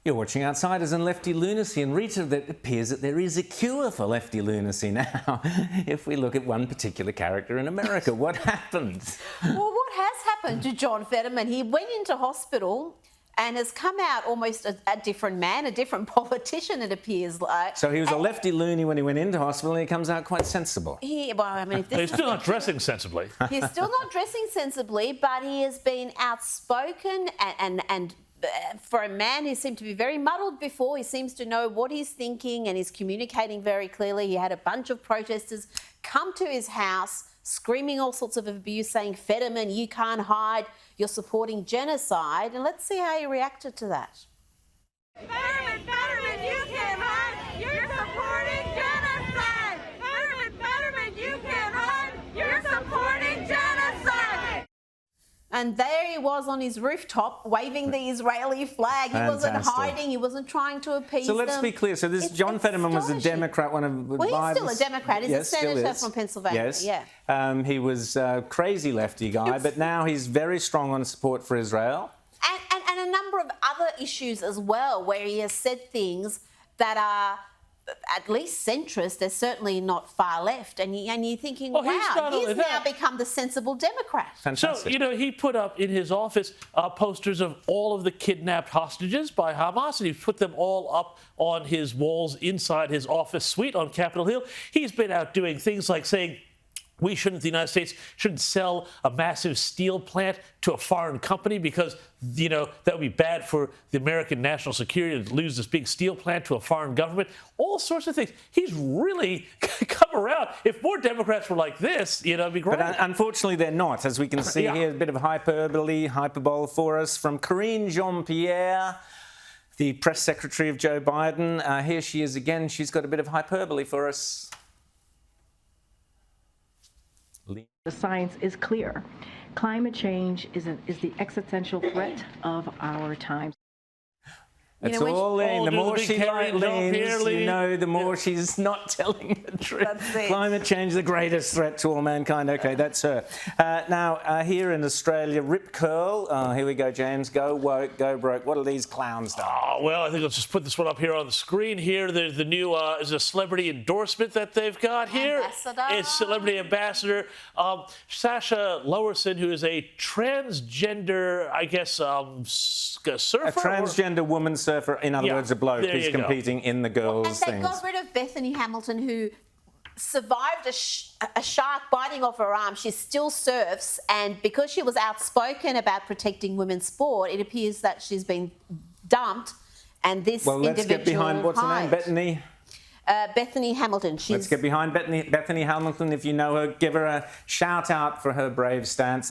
You're watching Outsiders and Lefty Lunacy, and Rita, it appears that there is a cure for lefty lunacy now. If we look at one particular character in America, what happened? Well, what has happened to John Fetterman? He went into hospital and has come out almost a different man, a different politician, it appears like. So he was a lefty loony when he went into hospital, and he comes out quite sensible. He's still not dressing sensibly. He's still not dressing sensibly, but he has been outspoken and for a man who seemed to be very muddled before, he seems to know what he's thinking and he's communicating very clearly. He had a bunch of protesters come to his house screaming all sorts of abuse, saying, Fetterman, you can't hide, you're supporting genocide. And let's see how he reacted to that. Fetterman, you can't hide, you're supporting genocide. Fetterman, you can't hide, you're supporting genocide. And there he was on his rooftop waving the Israeli flag. He wasn't hiding. He wasn't trying to appease them. So let's be clear. So this John Fetterman was a Democrat, one of Biden's... Well, he's still a Democrat. He's a senator from Pennsylvania. Yes. Yeah. He was a crazy lefty guy, but now he's very strong on support for Israel. And a number of other issues as well, where he has said things that are at least centrist. They're certainly not far left. And you're thinking, wow, he's now become the sensible Democrat. Fantastic. So, you know, he put up in his office posters of all of the kidnapped hostages by Hamas, and he put them all up on his walls inside his office suite on Capitol Hill. He's been out doing things like saying, the United States shouldn't sell a massive steel plant to a foreign company because, you know, that would be bad for the American national security to lose this big steel plant to a foreign government. All sorts of things. He's really come around. If more Democrats were like this, you know, it'd be great. But unfortunately, they're not. As we can see here, a bit of hyperbole for us from Karine Jean-Pierre, the press secretary of Joe Biden. Here she is again. She's got a bit of hyperbole for us. The science is clear. Climate change is the existential threat of our time. It's all lean. The more she leans, you know, the more she's not telling the truth. Climate change, the greatest threat to all mankind. OK, that's her. Now, here in Australia, Rip Curl. Here we go, James. Go woke, go broke. What are these clowns doing? Oh, well, I think let's just put this one up here on the screen. Here, there's the new is a celebrity endorsement that they've got here. Ambassador. It's celebrity ambassador Sasha Lowerson, who is a transgender, I guess, surfer. A transgender woman surfer, in other words, a bloke who's competing in the girls' things. And they got rid of Bethany Hamilton, who survived a shark biting off her arm. She still surfs, and because she was outspoken about protecting women's sport, it appears that she's been dumped. And this let's get behind, what's her name, Bethany? Bethany Hamilton. Let's get behind Bethany Hamilton. If you know her, give her a shout out for her brave stance.